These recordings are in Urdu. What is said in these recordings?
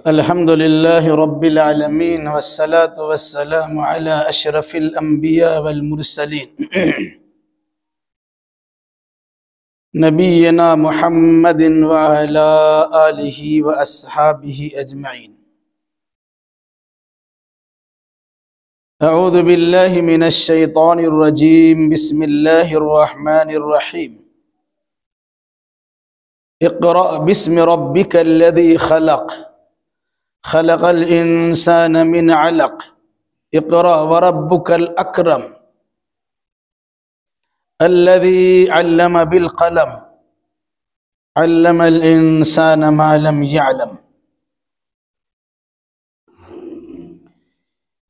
الحمد لله رب العالمين والصلاة والسلام على أشرف الأنبياء والمرسلين نبينا محمد وعلى آله وأصحابه أجمعين. أعوذ بالله من الشيطان الرجيم. بسم الله الرحمن الرحيم. اقرأ باسم ربك الذي خلق خلق الإنسان من علق اقرأ وربك الأكرم الذي علم بالقلم علم الإنسان ما لم يعلم.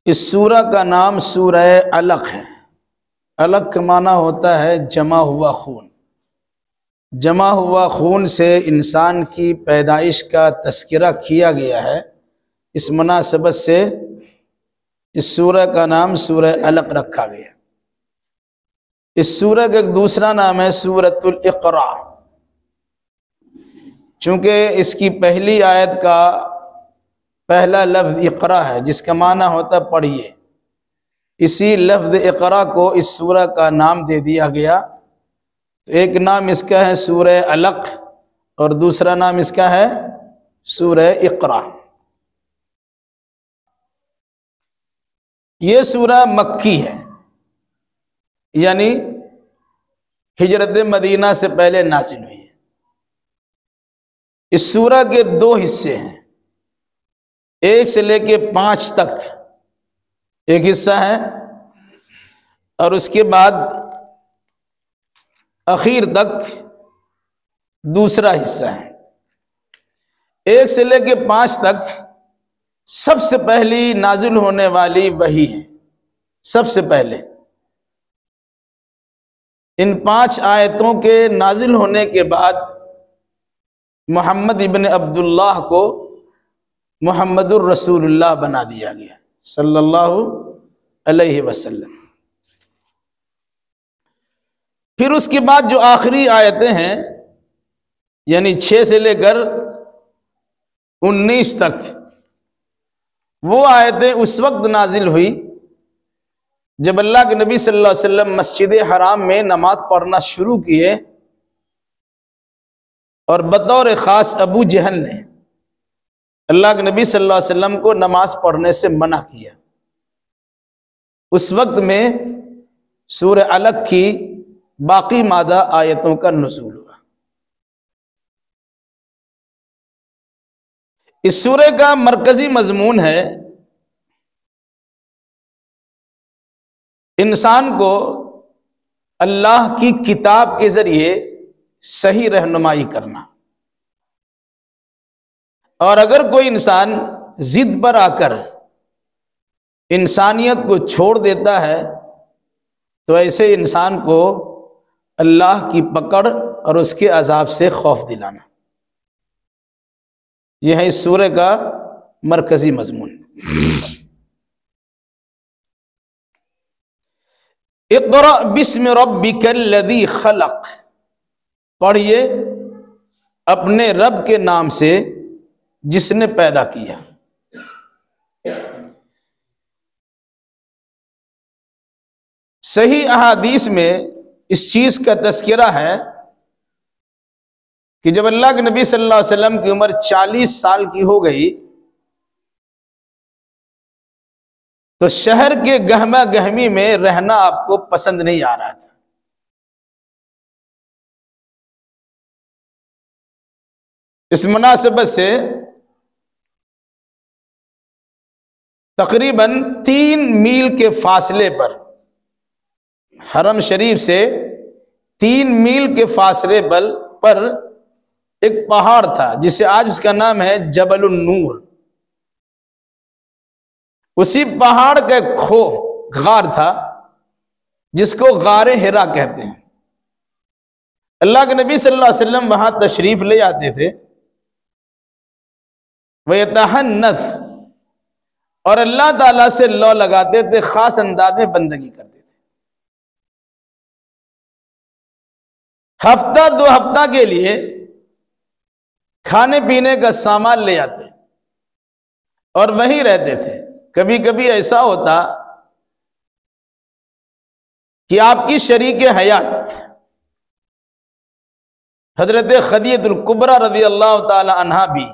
اس سورہ کا نام سورہ علق ہے. علق کا معنی ہوتا ہے جمع ہوا خون. جمع ہوا خون سے انسان کی پیدائش کا تذکرہ کیا گیا ہے. اس مناسبت سے اس سورہ کا نام سورہ علق رکھا گیا. اس سورہ کا ایک دوسرا نام ہے سورۃ الاقراء، چونکہ اس کی پہلی آیت کا پہلا لفظ اقرا ہے، جس کا معنی ہوتا ہے پڑھیے. اسی لفظ اقرا کو اس سورہ کا نام دے دیا گیا. تو ایک نام اس کا ہے سورہ علق اور دوسرا نام اس کا ہے سورہ اقرا. یہ سورہ مکی ہے، یعنی ہجرت مدینہ سے پہلے نازل ہوئی ہے. اس سورہ کے دو حصے ہیں، 1 سے لے کے 5 تک ایک حصہ ہے، اور اس کے بعد اخیر تک دوسرا حصہ ہے. 1 سے لے کے 5 تک سب سے پہلی نازل ہونے والی وحی ہے. سب سے پہلے ان 5 آیتوں کے نازل ہونے کے بعد محمد ابن عبداللہ کو محمد الرسول اللہ بنا دیا گیا صلی اللہ علیہ وسلم. پھر اس کے بعد جو آخری آیتیں ہیں، یعنی 6 سے لے کر 19 تک، وہ آیتیں اس وقت نازل ہوئی جب اللہ کے نبی صلی اللہ علیہ وسلم مسجد حرام میں نماز پڑھنا شروع کیے، اور بطور خاص ابو جہل نے اللہ کے نبی صلی اللہ علیہ وسلم کو نماز پڑھنے سے منع کیا. اس وقت میں سورہ علق کی باقی مادہ آیتوں کا نزول ہوا. اس سورہ کا مرکزی مضمون ہے انسان کو اللہ کی کتاب کے ذریعے صحیح رہنمائی کرنا. اور اگر کوئی انسان ضد پر آ کر انسانیت کو چھوڑ دیتا ہے تو ایسے انسان کو اللہ کی پکڑ اور اس کے عذاب سے خوف دلانا. یہ ہے اس سورہ کا مرکزی مضمون. اقرأ بسم ربک الذی خلق، پڑھیے اپنے رب کے نام سے جس نے پیدا کیا. صحیح احادیث میں اس چیز کا تذکرہ ہے کہ جب اللہ کے نبی صلی اللہ علیہ وسلم کی عمر 40 سال کی ہو گئی تو شہر کے گہما گہمی میں رہنا آپ کو پسند نہیں آ رہا تھا. اس مناسبت سے تقریباً 3 میل کے فاصلے پر، حرم شریف سے 3 میل کے فاصلے پر ایک پہاڑ تھا جسے آج اس کا نام ہے جبل النور. اسی پہاڑ کا ایک غار تھا جس کو غار حرا کہتے ہیں. اللہ کے نبی صلی اللہ علیہ وسلم وہاں تشریف لے آتے تھے، وَيَتَحَنَّث، اور اللہ تعالیٰ سے لو لگاتے تھے، خاص انداز میں بندگی کرتے تھے. ہفتہ 2 ہفتہ کے لیے کھانے پینے کا سامان لے آتے. اور وہیں رہتے تھے۔ کبھی کبھی ایسا ہوتا کہ آپ کی شریک حیات حضرت خدیجہ الکبریٰ رضی اللہ تعالی عنہا بھی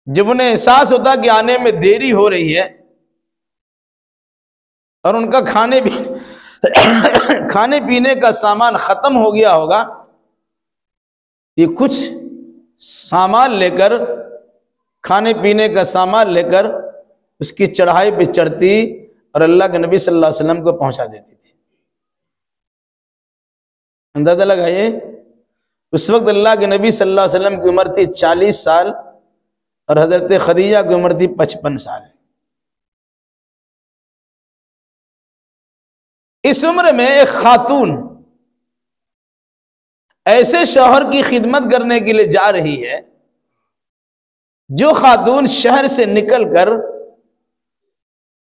جب انہیں احساس ہوتا کہ آنے میں دیری ہو رہی ہے اور ان کا کھانے پینے کا سامان ختم ہو گیا ہوگا، یہ کچھ سامان لے کر، کھانے پینے کا سامان لے کر اس کی چڑھائی پہ چڑھتی اور اللہ کے نبی صلی اللہ علیہ وسلم کو پہنچا دیتی تھی۔ اندازہ لگائیے، اس وقت اللہ کے نبی صلی اللہ علیہ وسلم کی عمر تھی 40 سال اور حضرت خدیجہ کی عمر تھی 55 سال۔ اس عمر میں ایک خاتون ایسے شوہر کی خدمت کرنے کے لیے جا رہی ہے جو خاتون شہر سے نکل کر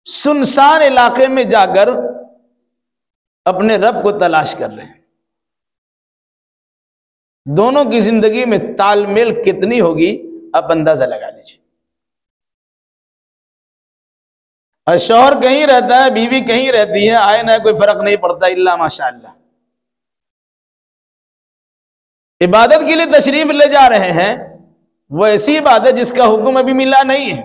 سنسان علاقے میں جا کر اپنے رب کو تلاش کر رہے ہیں۔ دونوں کی زندگی میں تال میل کتنی ہوگی آپ اندازہ لگا لیجیے۔ اور شوہر کہیں رہتا ہے، بیوی کہیں رہتی ہے، آئے نہ کوئی فرق نہیں پڑتا الا ماشاء اللہ۔ عبادت کے لیے تشریف لے جا رہے ہیں، وہ ایسی عبادت جس کا حکم ابھی ملا نہیں ہے۔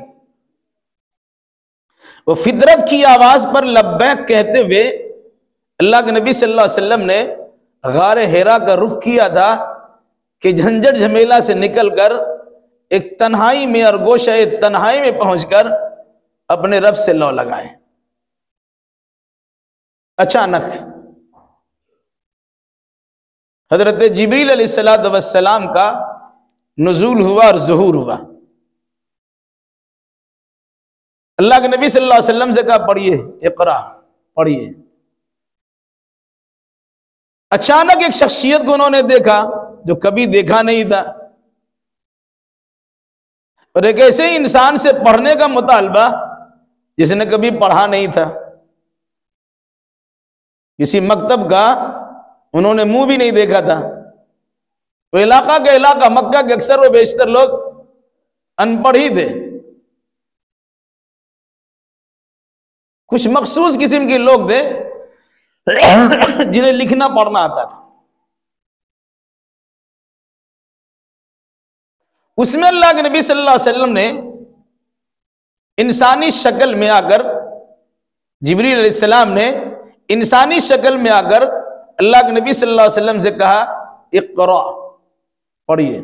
وہ فطرت کی آواز پر لبیک کہتے ہوئے اللہ کے نبی صلی اللہ علیہ وسلم نے غار حرا کا رخ کیا تھا کہ جھنجھٹ جھمیلا سے نکل کر ایک تنہائی میں اور گوشہ تنہائی میں پہنچ کر اپنے رب سے لو لگائے۔ اچانک حضرت جبریل علیہ السلام کا نزول ہوا اور ظہور ہوا۔ اللہ کے نبی صلی اللہ علیہ وسلم سے کہا پڑھیے، اقرا پڑھیے۔ اچانک ایک شخصیت کو انہوں نے دیکھا جو کبھی دیکھا نہیں تھا، اور ایک ایسے انسان سے پڑھنے کا مطالبہ جس نے کبھی پڑھا نہیں تھا۔ کسی مکتب کا انہوں نے منہ بھی نہیں دیکھا تھا۔ وہ علاقہ کا علاقہ مکہ کے اکثر و بیشتر لوگ ان پڑھ ہی تھے، کچھ مخصوص قسم کے لوگ تھے جنہیں لکھنا پڑھنا آتا تھا۔ اس میں اللہ کے نبی صلی اللہ علیہ وسلم نے انسانی شکل میں آ کر، جبریل علیہ السلام نے انسانی شکل میں آ کر اللہ کے نبی صلی اللہ علیہ وسلم سے کہا اقرا پڑھیے۔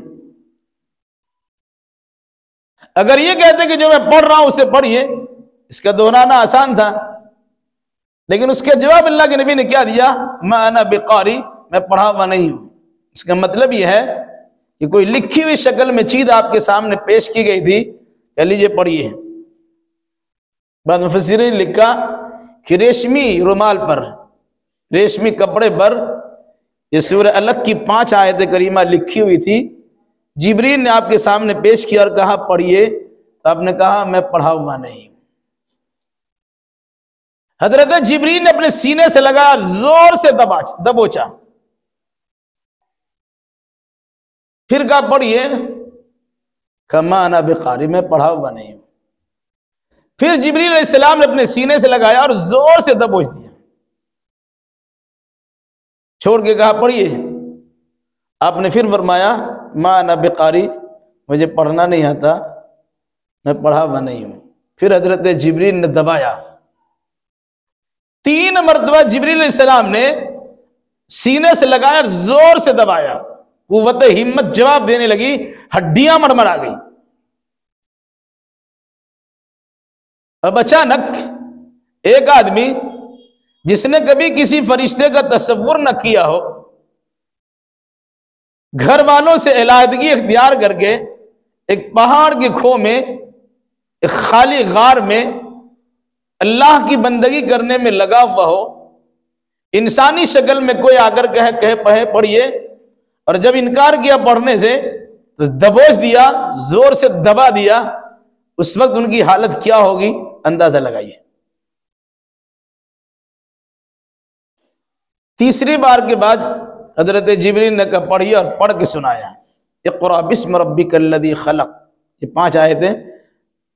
اگر یہ کہتے کہ جو میں پڑھ رہا ہوں اسے پڑھیے، اس کا دہرانا آسان تھا، لیکن اس کے جواب اللہ کے نبی نے کیا دیا؟ ما انا بقاری، میں پڑھا ہوا نہیں ہوں۔ اس کا مطلب یہ ہے کہ کوئی لکھی ہوئی شکل میں چیز آپ کے سامنے پیش کی گئی تھی، کہہ لیجیے پڑھیے۔ بعد مفسرین نے لکھا کہ ریشمی رومال پر، ریشمی کپڑے پر یہ سورہ الگ کی 5 آیت کریمہ لکھی ہوئی تھی۔ جبریل نے آپ کے سامنے پیش کیا اور کہا پڑھیے، تو آپ نے کہا میں پڑھا ہوا نہیں ہوں۔ حضرت جبریل نے اپنے سینے سے لگا اور زور سے دبوچا، پھر کہا پڑھیے، کما انا بقاری، میں پڑھا ہوا نہیں ہوں۔ پھر جبریل علیہ السلام نے اپنے سینے سے لگایا اور زور سے دبوچ دیا، چھوڑ کے کہا پڑھیے۔ آپ نے پھر فرمایا ما انا بقاری، مجھے پڑھنا نہیں آتا، میں پڑھا ہوا نہیں ہوں۔ پھر حضرت جبریل نے دبایا، 3 مرتبہ جبریل علیہ السلام نے سینے سے لگایا اور زور سے دبایا، قوت ہمت جواب دینے لگی، ہڈیاں مرمرا گئی۔ اب اچانک ایک آدمی جس نے کبھی کسی فرشتے کا تصور نہ کیا ہو، گھر والوں سے علیحدگی اختیار کر کے ایک پہاڑ کی کھو میں، ایک خالی غار میں اللہ کی بندگی کرنے میں لگا ہوا ہو، انسانی شکل میں کوئی آ کر کہے پڑھیے، اور جب انکار کیا پڑھنے سے تو دبوچ دیا، زور سے دبا دیا، اس وقت ان کی حالت کیا ہوگی اندازہ لگائیے۔ تیسری بار کے بعد حضرت جبریل نے پڑھی اور پڑھ کے سنایا، اقرأ بسم ربک الذی خلق۔ یہ 5 آیتیں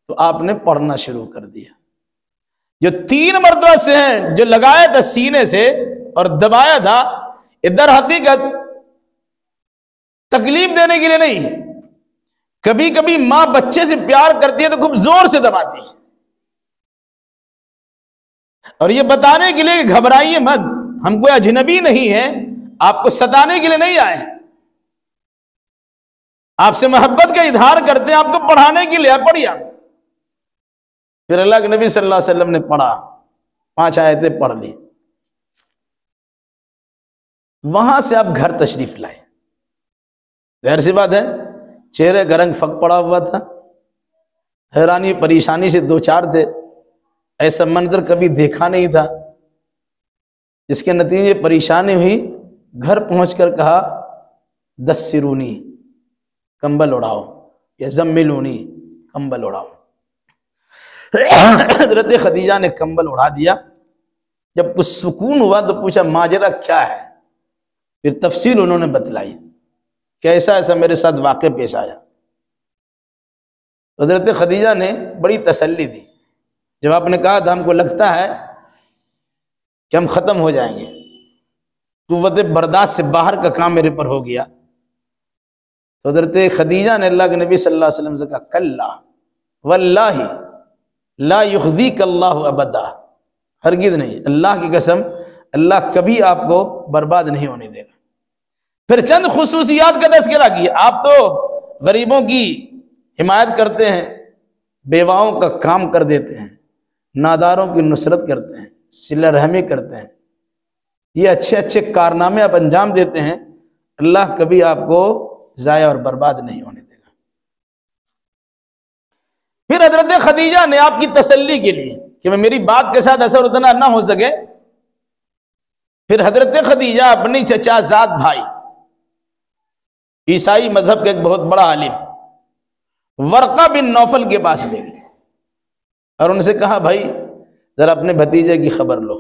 تو آپ نے پڑھنا شروع کر دیا. جو 3 مرتبہ سے ہیں جو لگایا تھا سینے سے اور دبایا تھا، یہ در حقیقت تکلیف دینے کے لیے نہیں. کبھی کبھی ماں بچے سے پیار کرتی ہے تو خوب زور سے دباتی ہے، اور یہ بتانے کے لیے کہ گھبرائیے مت، ہم کوئی اجنبی نہیں ہے، آپ کو ستانے کے لیے نہیں آئے، آپ سے محبت کا اظہار کرتے ہیں، آپ کو پڑھانے کے لیے پڑھیے. پھر اللہ کے نبی صلی اللہ علیہ وسلم نے پڑھا، 5 آیتیں پڑھ لی. وہاں سے آپ گھر تشریف لائے. ظاہر سی بات ہے چہرے کا رنگ پھک پڑا ہوا تھا، حیرانی پریشانی سے 2-4 تھے، ایسا منظر کبھی دیکھا نہیں تھا، جس کے نتیجے پریشانی ہوئی. گھر پہنچ کر کہا دسرونی، کمبل اڑاؤ، یا زملونی، کمبل اڑاؤ. حضرت خدیجہ نے کمبل اڑا دیا. جب کچھ سکون ہوا تو پوچھا ماجرا کیا ہے؟ پھر تفصیل انہوں نے بتلائی کہ ایسا میرے ساتھ واقع پیش آیا. حضرت خدیجہ نے بڑی تسلی دی. جب آپ نے کہا تھا ہم کو لگتا ہے کہ ہم ختم ہو جائیں گے، قوت برداشت سے باہر کا کام میرے پر ہو گیا، تو حضرت خدیجہ نے اللہ کے نبی صلی اللہ علیہ وسلم سے کہا کلا واللہ لا یخزیک اللہ ابدا، ہرگز نہیں، اللہ کی قسم اللہ کبھی آپ کو برباد نہیں ہونے دے گا. پھر چند خصوصیات کا تذکرہ کیا. آپ تو غریبوں کی حمایت کرتے ہیں، بیواؤں کا کام کر دیتے ہیں، ناداروں کی نصرت کرتے ہیں، صلہ رحمی کرتے ہیں، یہ اچھے اچھے کارنامے آپ انجام دیتے ہیں، اللہ کبھی آپ کو ضائع اور برباد نہیں ہونے دے گا. پھر حضرت خدیجہ نے آپ کی تسلی کے لیے کہ میری بات کے ساتھ اثر اتنا نہ ہو سکے، پھر حضرت خدیجہ اپنی چچا زاد بھائی، عیسائی مذہب کے ایک بہت بڑا عالم ورقہ بن نوفل کے پاس لے گئے اور ان سے کہا بھائی ذرا اپنے بھتیجے کی خبر لو.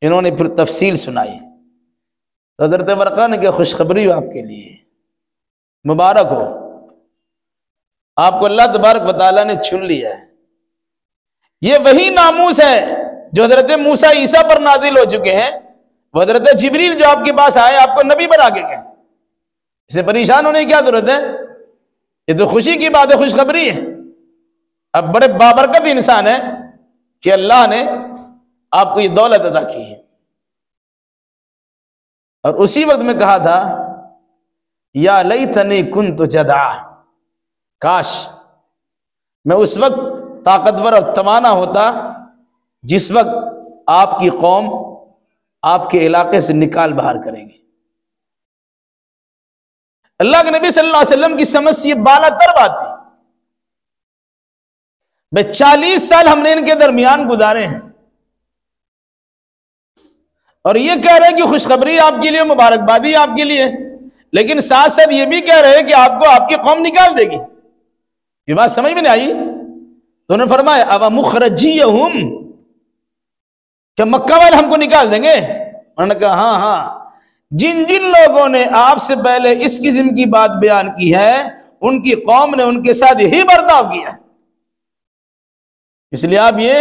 انہوں نے پھر تفصیل سنائی. تو حضرت ورقہ نے کہ خوشخبری ہو آپ کے لیے، مبارک ہو، آپ کو اللہ تبارک و تعالیٰ نے چن لیا ہے. یہ وہی ناموس ہے جو حضرت موسیٰ عیسیٰ پر نازل ہو چکے ہیں. وہ حضرت جبریل جو آپ کے پاس آئے آپ کو نبی بنا کے گئے، اسے پریشان ہونے کی کیا ضرورت ہے؟ یہ تو خوشی کی بات ہے، خوشخبری ہے. اب بڑے بابرکت انسان ہے کہ اللہ نے آپ کو یہ دولت عطا کی ہے. اور اسی وقت میں کہا تھا یا لیتنی کنت جدعا، کاش میں اس وقت طاقتور اور توانا ہوتا جس وقت آپ کی قوم آپ کے علاقے سے نکال باہر کرے گی. اللہ کے نبی صلی اللہ علیہ وسلم کی سمجھ سے یہ بالا تر بات تھی. 40 سال ہم نے ان کے درمیان گزارے ہیں اور یہ کہہ رہے ہیں کہ خوشخبری آپ کے لیے، مبارکبادی آپ کے لیے، لیکن ساتھ ساتھ یہ بھی کہہ رہے ہیں کہ آپ کو آپ کی قوم نکال دے گی. یہ بات سمجھ میں نہیں آئی؟ تو انہوں نے فرمایا اَوَ مُخْرَجِيَهُمْ، کیا مکہ والے ہم کو نکال دیں گے؟ انہوں نے کہا ہاں ہاں، جن جن لوگوں نے آپ سے پہلے اس قسم کی بات بیان کی ہے ان کی قوم نے ان کے ساتھ یہی برتاؤ کیا ہے. اس لیے آپ یہ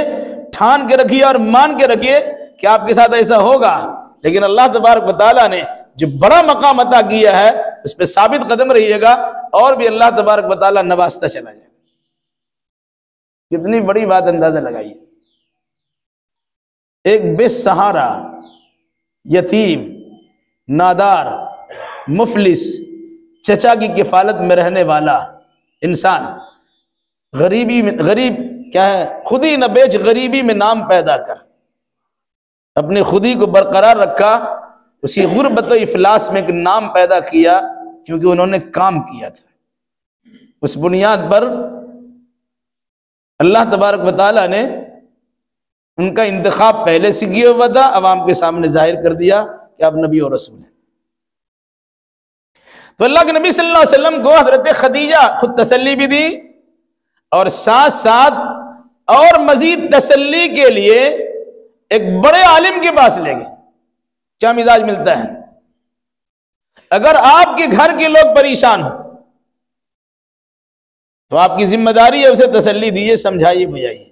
ٹھان کے رکھیے اور مان کے رکھیے کہ آپ کے ساتھ ایسا ہوگا. لیکن اللہ تبارک و تعالیٰ نے جو بڑا مقام عطا کیا ہے اس پہ ثابت قدم رہیے گا اور بھی اللہ تبارک و تعالیٰ نوازتا چلا جائے گا. کتنی بڑی بات اندازہ لگائیے. ایک بے سہارا، یتیم، نادار، مفلس، چچا کی کفالت میں رہنے والا انسان، غریب کیا ہے، خودی نہ بیچ غریبی میں نام پیدا کر، اپنی خودی کو برقرار رکھا، اسی غربت و افلاس میں ایک نام پیدا کیا کیونکہ انہوں نے کام کیا تھا. اس بنیاد پر اللہ تبارک و تعالیٰ نے ان کا انتخاب پہلے سے کیا ہوا تھا، عوام کے سامنے ظاہر کر دیا کہ آپ نبی اور رسول ہیں. تو اللہ کے نبی صلی اللہ علیہ وسلم کو حضرت خدیجہ خود تسلی بھی دی اور ساتھ ساتھ اور مزید تسلی کے لیے ایک بڑے عالم کے پاس لے گئے. کیا مزاج ملتا ہے؟ اگر آپ کے گھر کے لوگ پریشان ہوں تو آپ کی ذمہ داری ہے اسے تسلی دیجیے، سمجھائیے، بجھائیے۔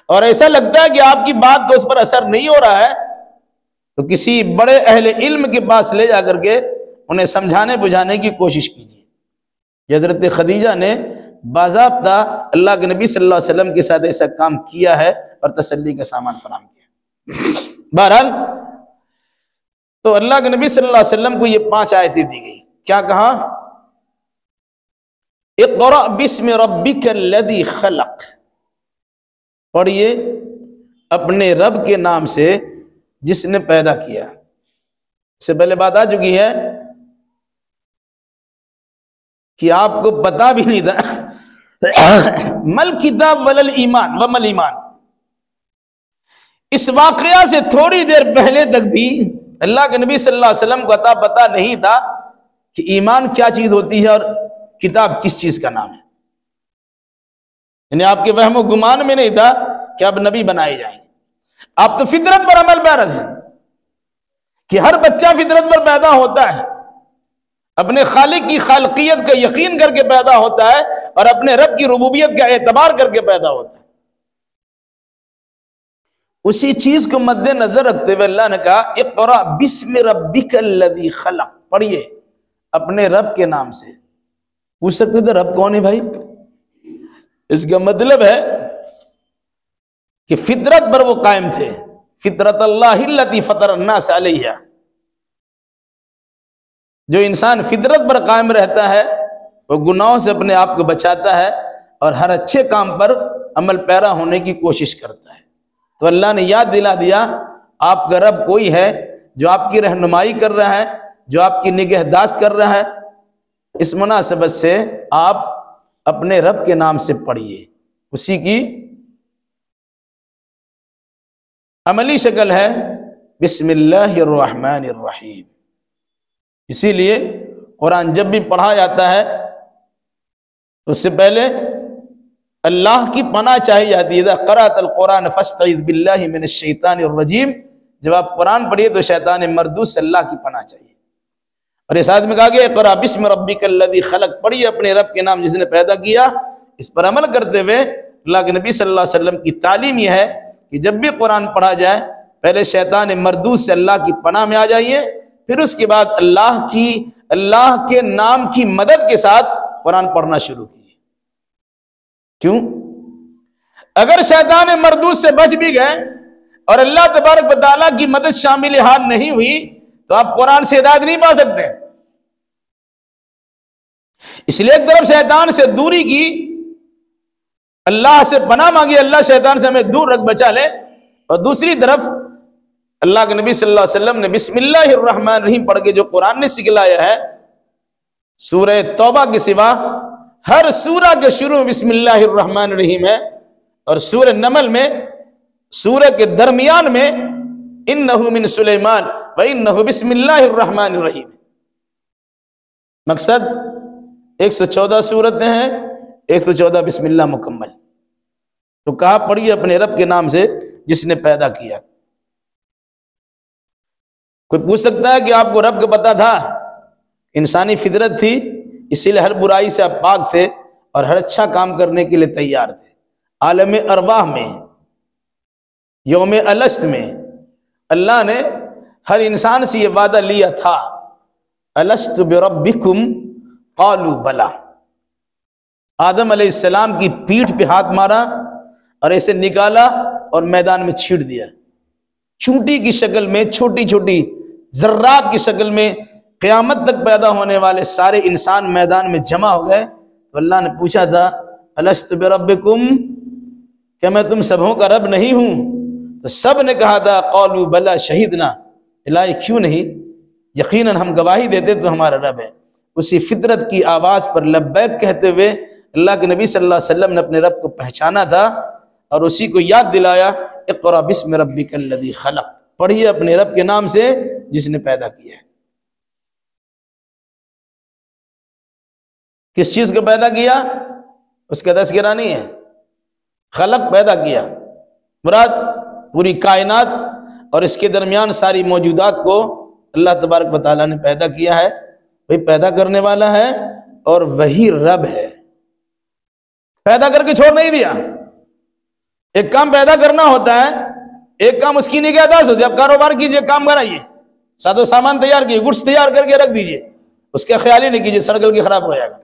اور ایسا لگتا ہے کہ آپ کی بات کو اس پر اثر نہیں ہو رہا ہے تو کسی بڑے اہل علم کے پاس لے جا کر کے انہیں سمجھانے بجھانے کی کوشش کیجیے۔ حضرت خدیجہ نے باضابطہ اللہ کے نبی صلی اللہ علیہ وسلم کے ساتھ ایسا کام کیا ہے اور تسلی کا سامان فراہم کیا۔ بہرحال تو اللہ کے نبی صلی اللہ علیہ وسلم کو یہ 5 آیتیں دی گئی، کیا کہا؟ اقرأ بسم ربک الذی خلق، پڑھیے اپنے رب کے نام سے جس نے پیدا کیا۔ اس سے پہلے بات آ چکی ہے کہ آپ کو پتا بھی نہیں تھا مل کتاب ولل ایمان ومل ایمان۔ اس واقعہ سے تھوڑی دیر پہلے تک بھی اللہ کے نبی صلی اللہ علیہ وسلم کو پتا نہیں تھا کہ ایمان کیا چیز ہوتی ہے اور کتاب کس چیز کا نام ہے۔ یعنی آپ کے وہم و گمان میں نہیں تھا کہ اب نبی بنائے جائیں۔ آپ تو فطرت پر عمل پیرا ہیں کہ ہر بچہ فطرت پر پیدا ہوتا ہے، اپنے خالق کی خالقیت کا یقین کر کے پیدا ہوتا ہے اور اپنے رب کی ربوبیت کا اعتبار کر کے پیدا ہوتا ہے۔ اسی چیز کو مد نظر رکھتے ہوئے اللہ نے کہا اقرأ بسم ربک الذی خلق، پڑھیے اپنے رب کے نام سے۔ پوچھ سکتے تھے رب کون ہے بھائی؟ اس کا مطلب ہے کہ فطرت پر وہ قائم تھے، فطرت اللہ التی فطر الناس علیہا۔ جو انسان فطرت پر قائم رہتا ہے وہ گناہوں سے اپنے آپ کو بچاتا ہے اور ہر اچھے کام پر عمل پیرا ہونے کی کوشش کرتا ہے۔ تو اللہ نے یاد دلا دیا آپ کا رب کوئی ہے جو آپ کی رہنمائی کر رہا ہے، جو آپ کی نگہداشت کر رہا ہے۔ اس مناسبت سے آپ اپنے رب کے نام سے پڑھیے، اسی کی عملی شکل ہے بسم اللہ الرحمن الرحیم۔ اسی لیے قرآن جب بھی پڑھا جاتا ہے تو اس سے پہلے اللہ کی پناہ چاہی جاتی ہے۔ اذا قرأت القرآن فاستعذ باللہ من الشیطان الرجیم، جب آپ قرآن پڑھیے تو شیطان مردود سے اللہ کی پناہ چاہیے۔ اور اس آیت میں کہا گیا اقرأ بسم ربک الذی خلق، پڑھیے اپنے رب کے نام جس نے پیدا کیا۔ اس پر عمل کرتے ہوئے اللہ کے نبی صلی اللہ علیہ وسلم کی تعلیم یہ ہے کہ جب بھی قرآن پڑھا جائے پہلے شیطان مردود سے اللہ کی پناہ میں آ جائیے، پھر اس کے بعد اللہ کے نام کی مدد کے ساتھ قرآن پڑھنا شروع کیجیے۔ کیوں؟ اگر شیطان مردود سے بچ بھی گئے اور اللہ تبارک و تعالیٰ کی مدد شامل حال نہیں ہوئی تو آپ قرآن سے ہدایت نہیں پا سکتے۔ اس لیے ایک طرف شیطان سے دوری کی، اللہ سے پناہ مانگی اللہ شیطان سے ہمیں دور رکھ بچا لے، اور دوسری طرف اللہ کے نبی صلی اللہ علیہ وسلم نے بسم اللہ الرحمن الرحیم پڑھ کے جو قرآن نے سکھلایا ہے، سورہ توبہ کے سوا ہر سورہ کے شروع میں بسم اللہ الرحمن الرحیم ہے، اور سورہ نمل میں سورہ کے درمیان میں انہ من سلیمان وانہ بسم اللہ الرحمن الرحیم۔ مقصد 114 سورتیں ہیں، 114 بسم اللہ مکمل۔ تو کہا پڑھیے اپنے رب کے نام سے جس نے پیدا کیا۔ کوئی پوچھ سکتا ہے کہ آپ کو رب کا پتہ تھا؟ انسانی فطرت تھی، اسی لیے ہر برائی سے آپ پاک تھے اور ہر اچھا کام کرنے کے لیے تیار تھے۔ عالم ارواح میں، یوم الست میں اللہ نے ہر انسان سے یہ وعدہ لیا تھا، الست بربکم قالوا بلا۔ آدم علیہ السلام کی پیٹھ پہ ہاتھ مارا اور ایسے نکالا اور میدان میں چھیڑ دیا۔ چونٹی کی شکل میں، چھوٹی چھوٹی ذرات کی شکل میں قیامت تک پیدا ہونے والے سارے انسان میدان میں جمع ہو گئے۔ تو اللہ نے پوچھا تھا الست بربکم، کیا میں تم سبوں کا رب نہیں ہوں؟ تو سب نے کہا تھا قالوا بلا شہیدنا، الہی کیوں نہیں، یقیناً ہم گواہی دیتے تو ہمارا رب ہے۔ اسی فطرت کی آواز پر لبیک کہتے ہوئے اللہ کے نبی صلی اللہ علیہ وسلم نے اپنے رب کو پہچانا تھا اور اسی کو یاد دلایا اقرأ بسم ربک الذی خلق، پڑھیے اپنے رب کے نام سے جس نے پیدا کیا ہے۔ کس چیز کو پیدا کیا اس کا تذکرہ نہیں ہے، خلق پیدا کیا، مراد پوری کائنات اور اس کے درمیان ساری موجودات کو اللہ تبارک و تعالیٰ نے پیدا کیا ہے۔ وہی پیدا کرنے والا ہے اور وہی رب ہے۔ پیدا کر کے چھوڑ نہیں دیا. ایک کام پیدا کرنا ہوتا ہے, ایک کام اس کی نگہداشت ہوتی ہے. اب کاروبار کیجئے, کام کرائیے, ساتھ و سامان تیار کیجیے, گڈس تیار کر کے رکھ دیجئے, اس کا خیال ہی نہیں کیجیے سڑگل کے خراب ہو جائے گا.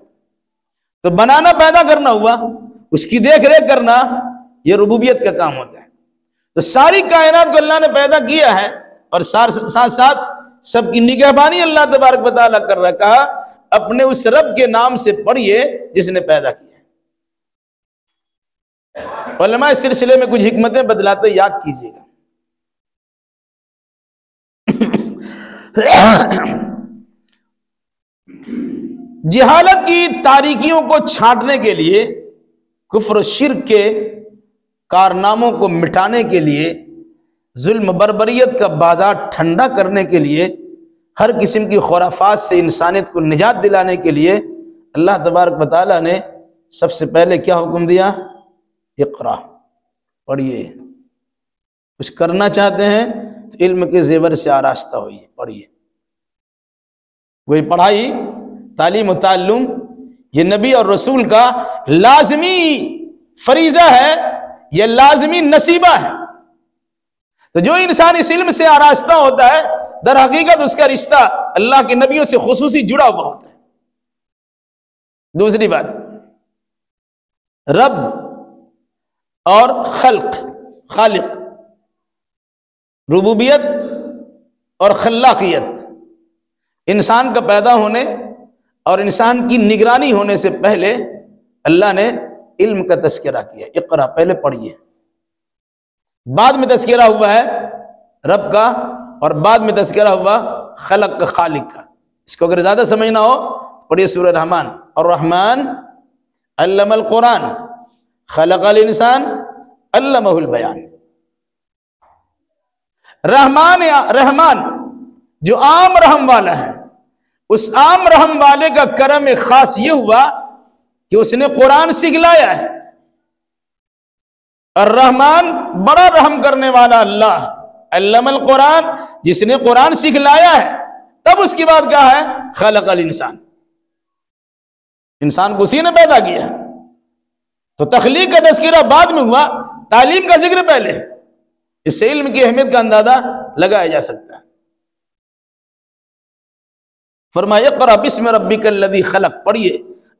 تو بنانا پیدا کرنا ہوا, اس کی دیکھ ریکھ کرنا, یہ ربوبیت کا کام ہوتا ہے. تو ساری کائنات کو اللہ نے پیدا کیا ہے اور ساتھ ساتھ سب کی نگہبانی اللہ تبارک و تعالیٰ کر رکھا. اپنے اس رب کے نام سے پڑھیے جس نے پیدا کیا. علماء اس سلسلے میں کچھ حکمتیں بدلاتے یاد کیجیے گا. جہالت کی تاریکیوں کو چھانٹنے کے لیے, کفر و شرک کے کارناموں کو مٹانے کے لیے, ظلم بربریت کا بازار ٹھنڈا کرنے کے لیے, ہر قسم کی خرافات سے انسانیت کو نجات دلانے کے لیے اللہ تبارک و تعالیٰ نے سب سے پہلے کیا حکم دیا؟ اقرا, پڑھیے. کچھ کرنا چاہتے ہیں تو علم کے زیور سے آراستہ ہوئیے, پڑھیے. کوئی پڑھائی, تعلیم و تعلم یہ نبی اور رسول کا لازمی فریضہ ہے, یہ لازمی نصیبہ ہے. تو جو انسان اس علم سے آراستہ ہوتا ہے, در حقیقت اس کا رشتہ اللہ کے نبیوں سے خصوصی جڑا ہوا ہوتا ہے. دوسری بات, رب اور خالق, ربوبیت اور خلاقیت, انسان کا پیدا ہونے اور انسان کی نگرانی ہونے سے پہلے اللہ نے علم کا تذکرہ کیا. اقرا, پہلے پڑھیے. بعد میں تذکرہ ہوا ہے رب کا, اور بعد میں تذکرہ ہوا خلق کا, خالق کا. اس کو اگر زیادہ سمجھنا ہو پڑھیے سورہ رحمان. الرحمن علم القرآن خلق الانسان علمہ البیان. رحمان جو عام رحم والا ہے, اس عام رحم والے کا کرم خاص یہ ہوا کہ اس نے قرآن سکھلایا ہے. الرحمن بڑا رحم کرنے والا اللہ, علم القرآن جس نے قرآن سکھلایا ہے. تب اس کی بات کیا ہے؟ خلق الانسان, انسان کو اسی نے پیدا کیا. تو تخلیق کا تذکرہ بعد میں ہوا, تعلیم کا ذکر پہلے. اس سے علم کی اہمیت کا اندازہ لگایا جا سکتا ہے. فرمایا اقرأ بسم ربک الذی خلق, پڑھیے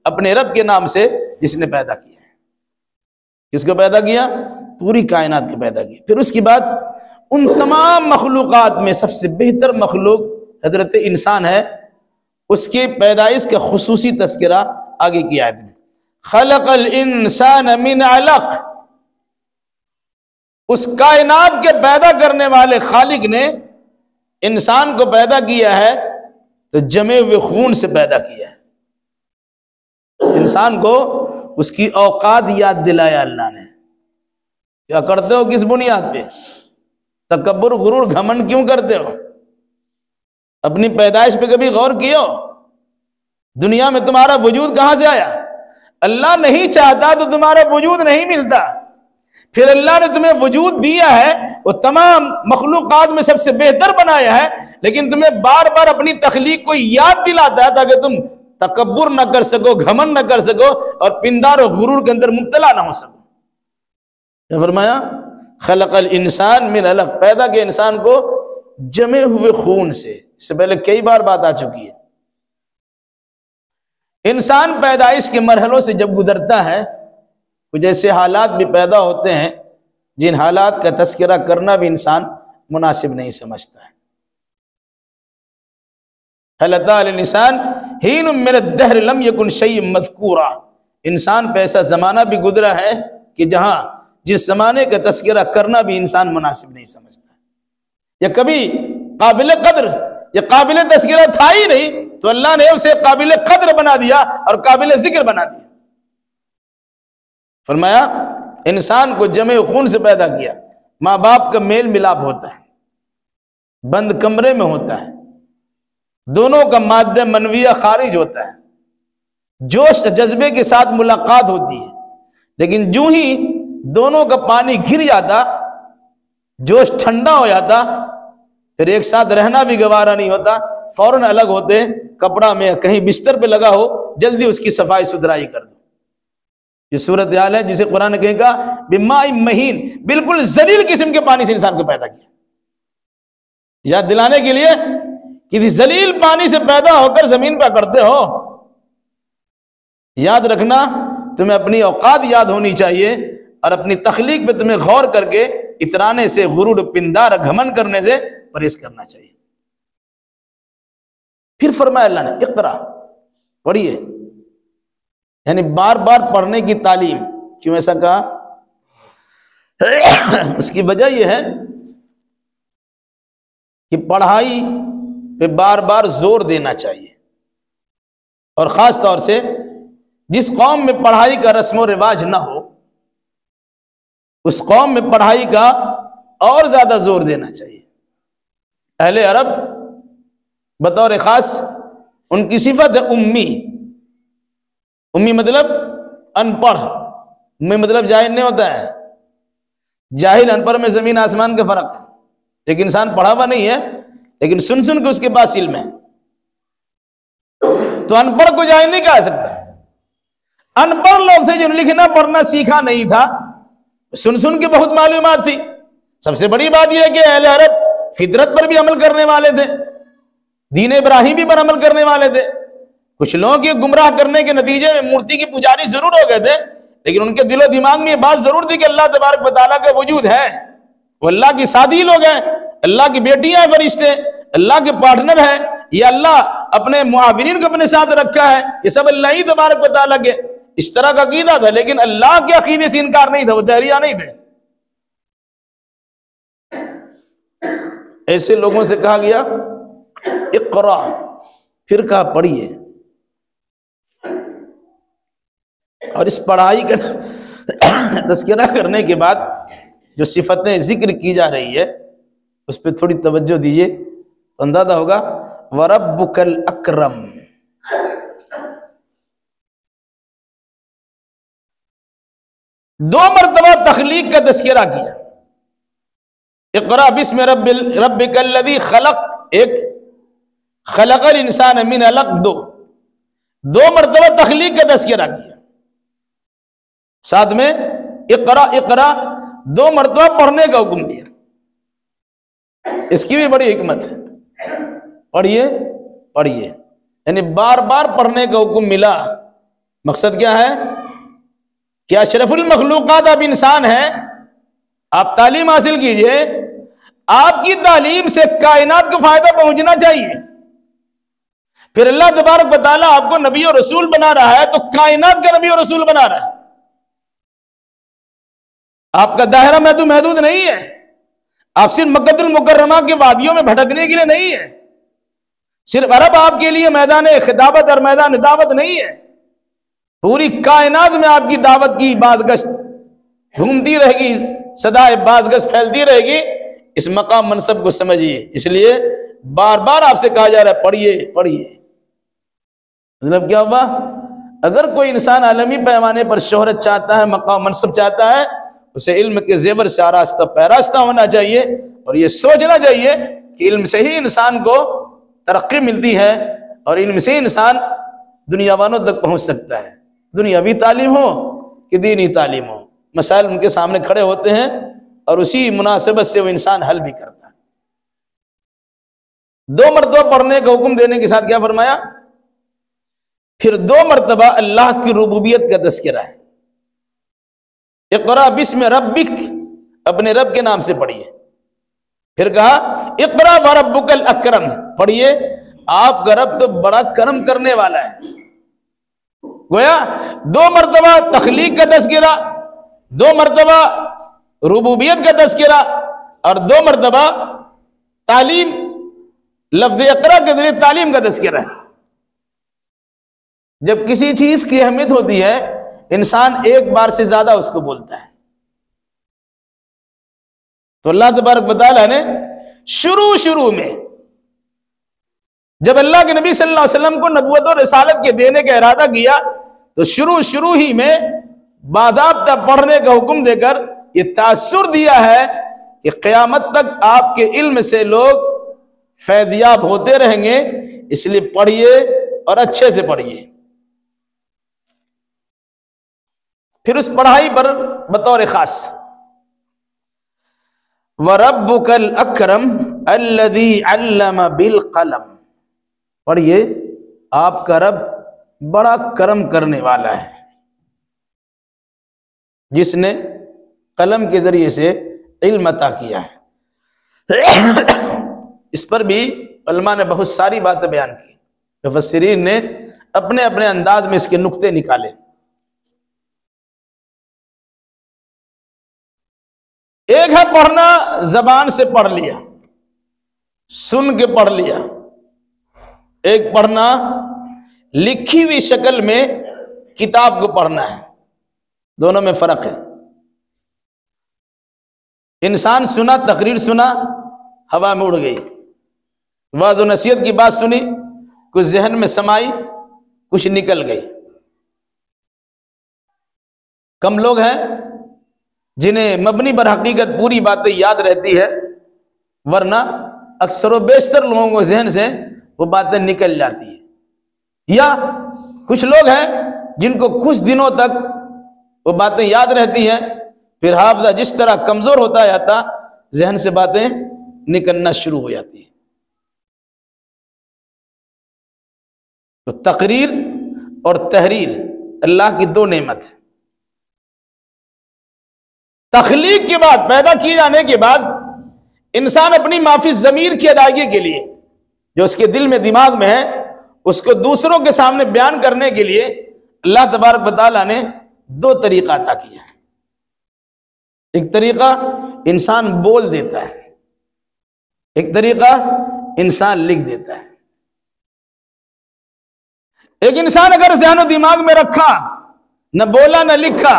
اپنے رب کے نام سے جس نے پیدا کیا ہے. کس کو پیدا کیا؟ پوری کائنات کو پیدا کیا. پھر اس کے بعد ان تمام مخلوقات میں سب سے بہتر مخلوق حضرت انسان ہے, اس کی پیدائش کا خصوصی تذکرہ آگے کی آیت میں. خلق الانسان من علق, اس کائنات کے پیدا کرنے والے خالق نے انسان کو پیدا کیا ہے تو جمے ہوئے خون سے پیدا کیا ہے. انسان کو اس کی اوقات یاد دلایا اللہ نے. کیا کرتے ہو کس بنیاد پہ؟ تکبر غرور گھمنڈ کیوں کرتے ہو؟ اپنی پیدائش پہ کبھی غور کیو؟ دنیا میں تمہارا وجود کہاں سے آیا؟ اللہ نہیں چاہتا تو تمہارا وجود نہیں ملتا. پھر اللہ نے تمہیں وجود دیا ہے, وہ تمام مخلوقات میں سب سے بہتر بنایا ہے, لیکن تمہیں بار بار اپنی تخلیق کو یاد دلاتا ہے تاکہ تم تکبر نہ کر سکو, گھمنڈ نہ کر سکو, اور پندار و غرور کے اندر مبتلا نہ ہو سکو. کیا فرمایا؟ خلق الانسان من علق, پیدا کیا انسان کو جمے ہوئے خون سے. اس سے پہلے کئی بار بات آ چکی ہے. انسان پیدائش کے مرحلوں سے جب گزرتا ہے, کچھ ایسے حالات بھی پیدا ہوتے ہیں جن حالات کا تذکرہ کرنا بھی انسان مناسب نہیں سمجھتا ہے. هل اتى على الانسان حين من الدهر لم يكن شيئا مذكورا, انسان پہ ایسا زمانہ بھی گزرا ہے کہ جہاں جس زمانے کا تذکرہ کرنا بھی انسان مناسب نہیں سمجھتا ہے, یا کبھی قابل قدر یا قابل تذکرہ تھا ہی نہیں, تو اللہ نے اسے قابل قدر بنا دیا اور قابل ذکر بنا دیا. فرمایا انسان کو جمع خون سے پیدا کیا. ماں باپ کا میل ملاپ ہوتا ہے, بند کمرے میں ہوتا ہے, دونوں کا مادہ منویہ خارج ہوتا ہے, جوش جذبے کے ساتھ ملاقات ہوتی ہے, لیکن جو ہی دونوں کا پانی گر جاتا, جوش ٹھنڈا ہو جاتا, پھر ایک ساتھ رہنا بھی گوارا نہیں ہوتا, فوراً الگ ہوتے. کپڑا میں کہیں بستر پہ لگا ہو, جلدی اس کی صفائی ستھرائی کر دو. یہ صورتحال ہے جسے قرآن نے کہے گا بماء مہین، بالکل ذلیل قسم کے پانی سے انسان کو پیدا کیا. یاد دلانے کے لیے کہ ذلیل پانی سے پیدا ہو کر زمین پہ کرتے ہو. یاد رکھنا، تمہیں اپنی اوقات یاد ہونی چاہیے اور اپنی تخلیق پہ تمہیں غور کر کے اترانے سے، غرور پندار گھمن کرنے سے پرہیز کرنا چاہیے. پھر فرمایا اللہ نے اقرا، پڑھیے، یعنی بار بار پڑھنے کی تعلیم. کیوں ایسا کہا؟ اس کی وجہ یہ ہے کہ پڑھائی پہ بار بار زور دینا چاہیے، اور خاص طور سے جس قوم میں پڑھائی کا رسم و رواج نہ ہو اس قوم میں پڑھائی کا اور زیادہ زور دینا چاہیے. اہل عرب بطور خاص ان کی صفت ہے امی. امی مطلب ان پڑھ. امی مطلب جاہل نہیں ہوتا ہے. جاہل ان پڑھ میں زمین آسمان کا فرق ہے. ایک انسان پڑھا ہوا نہیں ہے لیکن سن سن کے اس کے پاس علم ہے، تو ان پڑھ کو جاہل نہیں کہا سکتا. ان پڑھ لوگ تھے جنہوں نے لکھنا پڑھنا سیکھا نہیں تھا، سن سن کے بہت معلومات تھی. سب سے بڑی بات یہ ہے کہ اہل عرب فطرت پر بھی عمل کرنے والے تھے، دین ابراہیمی پر عمل کرنے والے تھے. کچھ لوگوں کے گمراہ کرنے کے نتیجے میں مورتی کی پجاری ضرور ہو گئے تھے، لیکن ان کے دل و دماغ میں یہ بات ضرور تھی کہ اللہ تبارک و تعالیٰ کا وجود ہے. وہ اللہ کی ساتھی لوگ ہیں، اللہ کی بیٹیاں ہیں فرشتے، اللہ کے پارٹنر ہیں. یہ اللہ اپنے معاونین کو اپنے ساتھ رکھا ہے، یہ سب اللہ ہی تبارک و تعالیٰ کے. اس طرح کا عقیدہ تھا، لیکن اللہ کے عقیدے سے انکار نہیں تھا. وہ دہریہ نہیں تھے. ایسے لوگوں سے کہا گیا اقرا، پھر کہا پڑھیے. اور اس پڑھائی کا تذکرہ کرنے کے بعد جو صفتیں ذکر کی جا رہی ہے اس پہ تھوڑی توجہ دیجیے تو اندازہ ہوگا. وَرَبُّكَ الْأَكْرَمُ، دو مرتبہ تخلیق کا تذکرہ کیا. اقرا بسم ربک الذی خلق، ایک خلق الانسان من علق، دو مرتبہ تخلیق کا تذکرہ کیا. ساتھ میں اقرا اقرا دو مرتبہ پڑھنے کا حکم دیا. اس کی بھی بڑی حکمت ہے. پڑھیے پڑھیے، یعنی بار بار پڑھنے کا حکم ملا. مقصد کیا ہے؟ کہ اشرف المخلوقات آپ انسان ہیں، آپ تعلیم حاصل کیجئے. آپ کی تعلیم سے کائنات کو فائدہ پہنچنا چاہیے. پھر اللہ تبارک و تعالیٰ آپ کو نبی اور رسول بنا رہا ہے تو کائنات کا نبی اور رسول بنا رہا ہے. آپ کا دائرہ محدود نہیں ہے. آپ صرف مکہ المکرمہ کے وادیوں میں بھٹکنے کے لیے نہیں ہے. صرف عرب آپ کے لیے میدان خطابت اور میدان دعوت نہیں ہے. پوری کائنات میں آپ کی دعوت کی بازگشت گھومتی رہے گی، صدائے بازگشت پھیلتی رہے گی. اس مقام منصب کو سمجھیے. اس لیے بار بار آپ سے کہا جا رہا ہے پڑھیے پڑھیے. مطلب کیا ہوا؟ اگر کوئی انسان عالمی پیمانے پر شہرت چاہتا ہے، مقام منصب چاہتا ہے، اسے علم کے زیور سے آراستہ پیراستہ ہونا چاہیے اور یہ سوچنا چاہیے کہ علم سے ہی انسان کو ترقی ملتی ہے اور علم سے انسان دنیا والوں تک پہنچ سکتا ہے. دنیاوی تعلیم ہو کہ دینی تعلیم ہو، مسائل ان کے سامنے کھڑے ہوتے ہیں اور اسی مناسبت سے وہ انسان حل بھی کرتا ہے. دو مرتبہ پڑھنے کا حکم دینے کے ساتھ کیا فرمایا؟ پھر دو مرتبہ اللہ کی ربوبیت کا تذکرہ ہے. اقرا بسم ربک، اپنے رب کے نام سے پڑھیے. پھر کہا اقرا وربک الاکرم، پڑھیے آپ کا رب تو بڑا کرم کرنے والا ہے. گویا دو مرتبہ تخلیق کا تذکرہ، دو مرتبہ ربوبیت کا تذکرہ اور دو مرتبہ تعلیم، لفظ اقرا کے ذریعے تعلیم کا تذکرہ ہے. جب کسی چیز کی اہمیت ہوتی ہے انسان ایک بار سے زیادہ اس کو بولتا ہے. تو اللہ تبارک و تعالیٰ نے شروع میں جب اللہ کے نبی صلی اللہ علیہ وسلم کو نبوت اور رسالت کے دینے کا ارادہ کیا تو شروع ہی میں باضابطہ پڑھنے کا حکم دے کر یہ تاثر دیا ہے کہ قیامت تک آپ کے علم سے لوگ فیضیاب ہوتے رہیں گے. اس لیے پڑھیے اور اچھے سے پڑھیے. پھر اس پڑھائی پر بطور خاص وَرَبُّكَ الْأَكْرَمُ الَّذِي عَلَّمَ بِالْقَلَمِ، پڑھیے آپ کا رب بڑا کرم کرنے والا ہے، جس نے قلم کے ذریعے سے علم عطا کیا ہے۔ اس پر بھی علماء نے بہت ساری باتیں بیان کی، مفسرین نے اپنے اپنے انداز میں اس کے نقطے نکالے۔ ایک ہے پڑھنا، زبان سے پڑھ لیا، سن کے پڑھ لیا، ایک پڑھنا لکھی ہوئی شکل میں کتاب کو پڑھنا ہے، دونوں میں فرق ہے۔ انسان سنا، تقریر سنا، ہوا میں اڑ گئی، وعظ و نصیحت کی بات سنی، کچھ ذہن میں سمائی، کچھ نکل گئی۔ کم لوگ ہیں جنہیں مبنی بر حقیقت پوری باتیں یاد رہتی ہے، ورنہ اکثر و بیشتر لوگوں کو ذہن سے وہ باتیں نکل جاتی ہیں۔ یا کچھ لوگ ہیں جن کو کچھ دنوں تک وہ باتیں یاد رہتی ہیں، پھر حافظہ جس طرح کمزور ہوتا جاتا، ذہن سے باتیں نکلنا شروع ہو جاتی ہیں۔ تو تقریر اور تحریر اللہ کی دو نعمت ہے۔ تخلیق کے بعد، پیدا کیے جانے کے بعد، انسان اپنی معافی ضمیر کی ادائیگی کے لیے جو اس کے دل میں دماغ میں ہے، اس کو دوسروں کے سامنے بیان کرنے کے لیے اللہ تبارک و تعالیٰ نے دو طریقہ عطا کیا ہے۔ ایک طریقہ انسان بول دیتا ہے، ایک طریقہ انسان لکھ دیتا ہے۔ ایک انسان اگر ذہن و دماغ میں رکھا، نہ بولا نہ لکھا،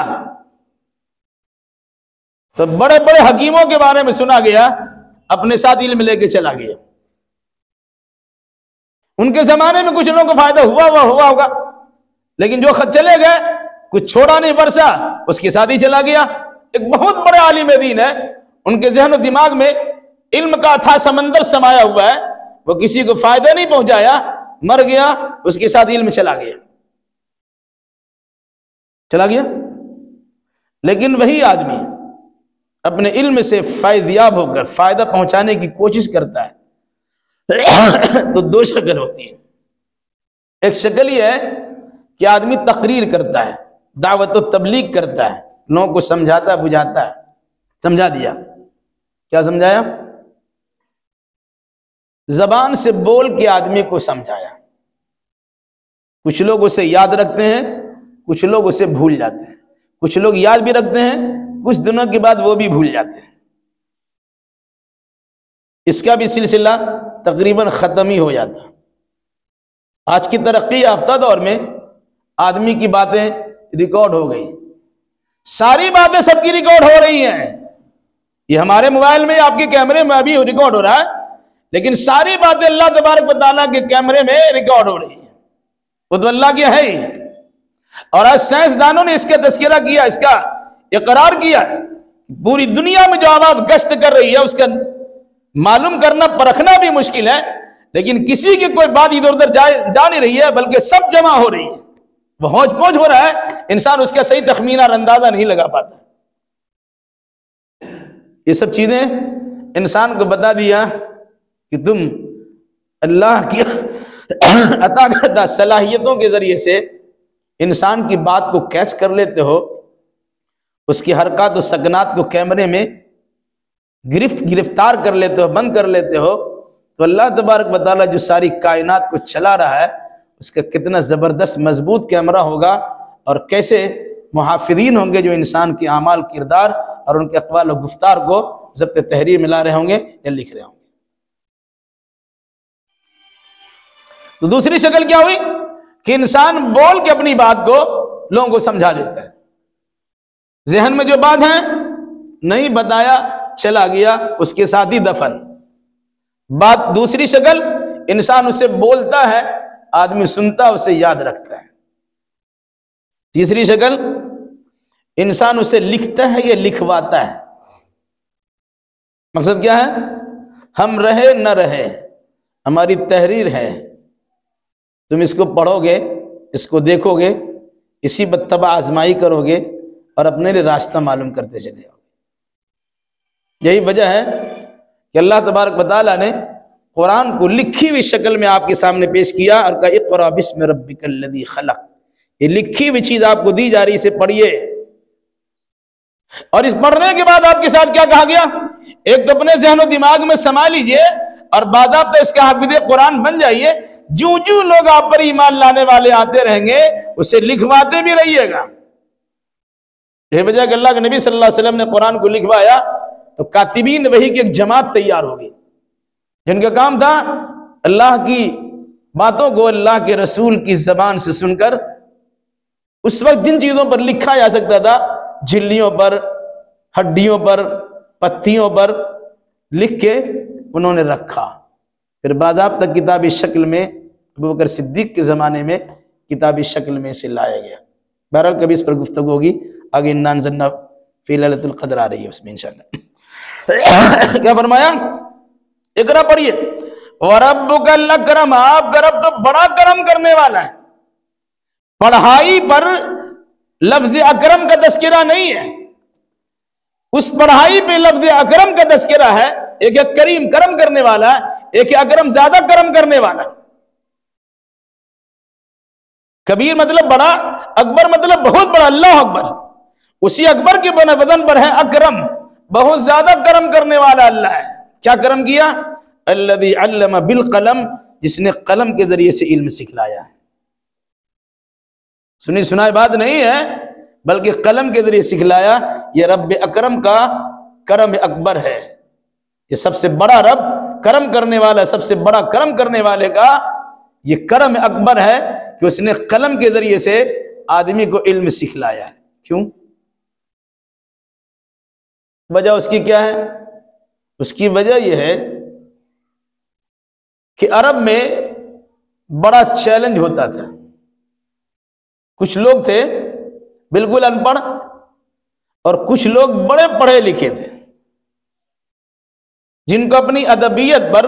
تو بڑے بڑے حکیموں کے بارے میں سنا گیا، اپنے ساتھ علم لے کے چلا گیا۔ ان کے زمانے میں کچھ لوگوں کو فائدہ ہوا ہوگا، لیکن جو خط چلے گئے، کچھ چھوڑا نہیں برسا، اس کے ساتھ ہی چلا گیا۔ ایک بہت بڑے عالم دین ہے، ان کے ذہن و دماغ میں علم کا تھا سمندر سمایا ہوا ہے، وہ کسی کو فائدہ نہیں پہنچایا، مر گیا، اس کے ساتھ علم چلا گیا۔ لیکن وہی آدمی اپنے علم سے فائدیاب ہو کر فائدہ پہنچانے کی کوشش کرتا ہے، تو دو شکل ہوتی ہے۔ ایک شکل یہ ہے کہ آدمی تقریر کرتا ہے، دعوت و تبلیغ کرتا ہے، لوگوں کو سمجھاتا بجھاتا ہے۔ سمجھا دیا، کیا سمجھایا؟ زبان سے بول کے آدمی کو سمجھایا۔ کچھ لوگ اسے یاد رکھتے ہیں، کچھ لوگ اسے بھول جاتے ہیں، کچھ لوگ یاد بھی رکھتے ہیں، کچھ دنوں کے بعد وہ بھی بھول جاتے ہیں۔ اس کا بھی سلسلہ تقریباً ختم ہی ہو جاتا۔ آج کی ترقی یافتہ دور میں آدمی کی باتیں ریکارڈ ہو گئی، ساری باتیں سب کی ریکارڈ ہو رہی ہیں۔ یہ ہمارے موبائل میں، آپ کے کیمرے میں ابھی ریکارڈ ہو رہا ہے، لیکن ساری باتیں اللہ تبارک و تعالیٰ کے کیمرے میں ریکارڈ ہو رہی ہیں۔ وہ تو اللہ کی ہے ہی۔ اور آج سائنسدانوں نے اس کا تذکرہ کیا، اس کا اقرار کیا، پوری دنیا میں جو آباد گشت کر رہی ہے، اس کا معلوم کرنا، پرکھنا بھی مشکل ہے، لیکن کسی کی کوئی بات ادھر ادھر جا نہیں رہی ہے، بلکہ سب جمع ہو رہی ہے، وہ ہونچ پونچ ہو رہا ہے، انسان اس کا صحیح تخمینہ اور اندازہ نہیں لگا پاتا۔ یہ سب چیزیں انسان کو بتا دیا کہ تم اللہ کی عطا کردہ صلاحیتوں کے ذریعے سے انسان کی بات کو کیچ کر لیتے ہو، اس کی حرکات و سکنات کو کیمرے میں گرفتار کر لیتے ہو، بند کر لیتے ہو، تو اللہ تبارک و تعالیٰ جو ساری کائنات کو چلا رہا ہے، اس کا کتنا زبردست مضبوط کیمرہ ہوگا، اور کیسے محافظین ہوں گے جو انسان کے اعمال، کردار اور ان کے اقوال و گفتار کو ضبط تحریر میں لا رہے ہوں گے یا لکھ رہے ہوں گے۔ تو دوسری شکل کیا ہوئی کہ انسان بول کے اپنی بات کو لوگوں کو سمجھا دیتا ہے، ذہن میں جو بات ہے نہیں بتایا، چلا گیا، اس کے ساتھ ہی دفن۔ بات دوسری شکل، انسان اسے بولتا ہے، آدمی سنتا، اسے یاد رکھتا ہے۔ تیسری شکل، انسان اسے لکھتا ہے یا لکھواتا ہے۔ مقصد کیا ہے؟ ہم رہے نہ رہے، ہماری تحریر ہے، تم اس کو پڑھو گے، اس کو دیکھو گے، اسی پر طبع آزمائی کرو گے، اور اپنے لیے راستہ معلوم کرتے چلے جاؤ گے۔ یہی وجہ ہے کہ اللہ تبارک و تعالیٰ نے قرآن کو لکھی ہوئی شکل میں آپ کے سامنے پیش کیا اور کہا اقرأ بسم ربک الذی خلق، یہ لکھی ہوئی چیز آپ کو دی جا رہی، اسے پڑھیے۔ اور اس پڑھنے کے بعد آپ کے ساتھ کیا کہا گیا؟ ایک تو اپنے ذہن و دماغ میں سما لیجئے اور باضابطہ اس کا حافظ قرآن بن جائیے۔ جو جو لوگ آپ پر ایمان لانے والے آتے رہیں گے اسے لکھواتے بھی رہیے گا۔ یہ وجہ کہ اللہ کے نبی صلی اللہ علیہ وسلم نے قرآن کو لکھوایا تو کاتبین وحی کی ایک جماعت تیار ہوگی، جن کا کام تھا اللہ کی باتوں کو اللہ کے رسول کی زبان سے سن کر اس وقت جن چیزوں پر لکھا جا سکتا تھا، جھلیوں پر، ہڈیوں پر، پتیوں پر لکھ کے انہوں نے رکھا، پھر باضابطہ کتابی شکل میں ابوبکر صدیق کے زمانے میں کتابی شکل میں اسے لایا گیا۔ بہرحال کبھی اس پر گفتگو ہوگی آگے، انا انزلنا فی لیلۃ القدر آ رہی ہے، اس میں انشاءاللہ۔ کیا فرمایا؟ اقرا پڑھیے۔ وَرَبُّكَ الْأَكْرَمُ، آپ کا رب تو بڑا کرم کرنے والا ہے۔ پڑھائی پر لفظ اکرم کا تذکرہ نہیں ہے، اس پڑھائی پہ لفظ اکرم کا تذکرہ ہے۔ ایک ہے کریم کرم کرنے والا، ایک ہے اکرم زیادہ کرم کرنے والا۔ کبیر مطلب بڑا، اکبر مطلب بہت بڑا، اللہ اکبر۔ اسی اکبر کے بنا وزن پر ہے اکرم، بہت زیادہ کرم کرنے والا اللہ ہے۔ کیا کرم کیا؟ الذی علم بالقلم، جس نے قلم کے ذریعے سے علم سکھلایا ہے۔ سنی سنائی بات نہیں ہے، بلکہ قلم کے ذریعے سکھلایا۔ یہ رب اکرم کا کرم اکبر ہے، یہ سب سے بڑا رب کرم کرنے والا، سب سے بڑا کرم کرنے والے کا یہ کرم اکبر ہے کہ اس نے قلم کے ذریعے سے آدمی کو علم سکھلایا ہے۔ کیوں؟ وجہ اس کی کیا ہے؟ اس کی وجہ یہ ہے کہ عرب میں بڑا چیلنج ہوتا تھا۔ کچھ لوگ تھے بالکل ان پڑھ اور کچھ لوگ بڑے پڑھے لکھے تھے، جن کو اپنی ادبیت پر،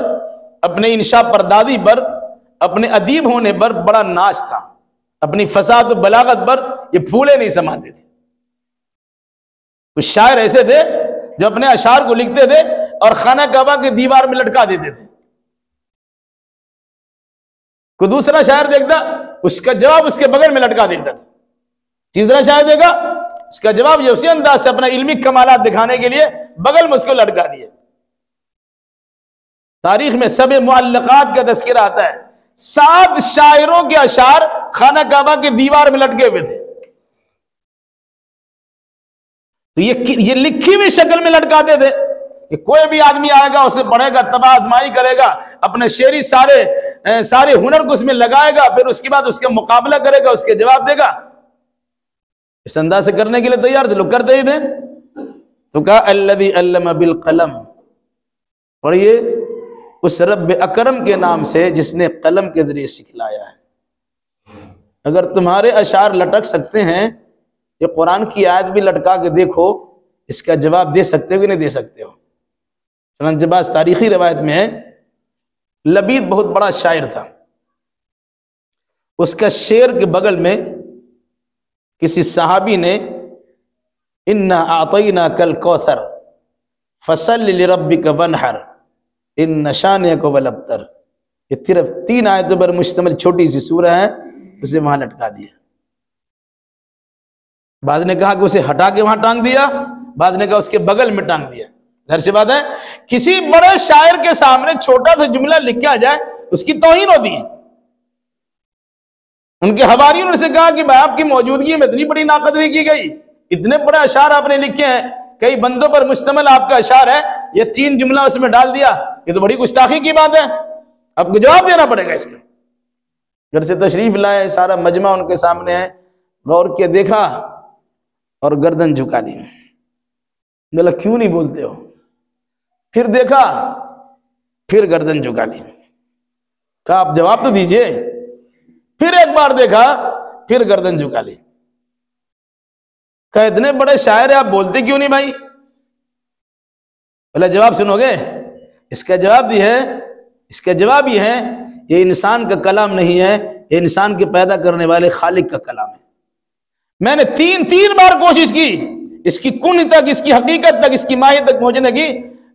اپنے انشاء پردازی پر، اپنے ادیب ہونے پر بڑا ناز تھا، اپنی فصاحت و بلاغت پر یہ پھولے نہیں سماتے تھے۔ کچھ شاعر ایسے تھے جو اپنے اشعار کو لکھتے تھے اور خانہ کعبہ کی دیوار میں لٹکا دیتے تھے۔ کوئی دوسرا شاعر دیکھتا، اس کا جواب اس کے بغل میں لٹکا دیتا تھا۔ تیسرا شاعر دیکھا، اس کا جواب یہ اسی انداز سے اپنا علمی کمالات دکھانے کے لیے بغل میں اس کو لٹکا دیا۔ تاریخ میں سب معلقات کا تذکرہ آتا ہے، 7 شاعروں کے اشعار خانہ کعبہ کی دیوار میں لٹکے ہوئے تھے۔ تو یہ لکھی ہوئی شکل میں لٹکاتے تھے کہ کوئی بھی آدمی آئے گا، اسے پڑھے گا، تباہ آزمائی کرے گا، اپنے شعری سارے ہنر کو اس میں لگائے گا، پھر اس کے بعد اس کا مقابلہ کرے گا، اس کے جواب دے گا۔ اس انداز سے کرنے کے لیے تیار تھے، لوگ کرتے ہی تھے۔ تو کہا الذی علم بالقلم، پڑھیے اس رب اکرم کے نام سے جس نے قلم کے ذریعے سکھلایا ہے۔ اگر تمہارے اشعار لٹک سکتے ہیں، یہ قرآن کی آیت بھی لٹکا کے دیکھو، اس کا جواب دے سکتے ہو کہ نہیں دے سکتے ہو؟ چنانچہ بعض تاریخی روایت میں ہے، لبید بہت بڑا شاعر تھا، اس کا شعر کے بغل میں کسی صحابی نے انا اعطیناک الکوثر فصل لربک وانحر ان شانئک هو الابتر، یہ صرف 3 آیتوں پر مشتمل چھوٹی سی سورہ ہے، اسے وہاں لٹکا دیا۔ بعض نے کہا کہ اسے ہٹا کے وہاں ٹانگ دیا، بعض نے کہا اس کے بغل میں ٹانگ دیا۔ ظاہر سی بات ہے، کسی بڑے شاعر کے سامنے چھوٹا سا جملہ لکھا جائے اس کی توہین ہوتی ہے۔ ان کے حواریوں نے سے کہا کہ بھائی آپ کی موجودگی میں اتنی بڑی ناقدری کی گئی، اتنے بڑے اشعار آپ نے لکھے ہیں، کئی بندوں پر مشتمل آپ کا اشعار ہے، یہ 3 جملہ اس میں ڈال دیا، یہ تو بڑی گستاخی کی بات ہے، آپ کو جواب دینا پڑے گا اس کا۔ گھر سے تشریف لائے، سارا مجمع ان کے سامنے ہے، غور کیا، دیکھا اور گردن جھکا لی۔ بولا کیوں نہیں بولتے ہو؟ پھر دیکھا، پھر گردن جھکا لی۔ کہا آپ جواب تو دیجئے۔ پھر ایک بار دیکھا، پھر گردن جھکا لی۔ کہا اتنے بڑے شاعر ہیں، آپ بولتے کیوں نہیں بھائی؟ بولا جواب سنو گے؟ اس کا جواب یہ ہے، یہ انسان کا کلام نہیں ہے، یہ انسان کے پیدا کرنے والے خالق کا کلام ہے۔ میں نے تین بار کوشش کی اس کی کن تک، اس کی حقیقت تک، اس کی ماہیت تک پہنچنے کی،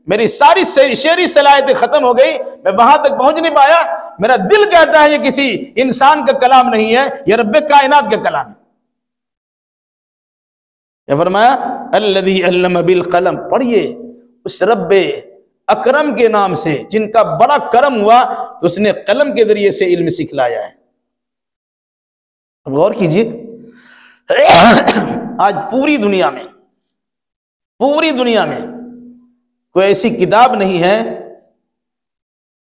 میری ساری شعری صلاحیتیں ختم ہو گئی، میں وہاں تک پہنچ نہیں پایا۔ میرا دل کہتا ہے یہ کسی انسان کا کلام نہیں ہے، یہ رب کائنات کا کلام ہے۔ کیا فرمایا؟ الذی علم بالقلم، پڑھیے اس رب اکرم کے نام سے جن کا بڑا کرم ہوا تو اس نے قلم کے ذریعے سے علم سکھلایا ہے۔ اب غور کیجئے، آج پوری دنیا میں کوئی ایسی کتاب نہیں ہے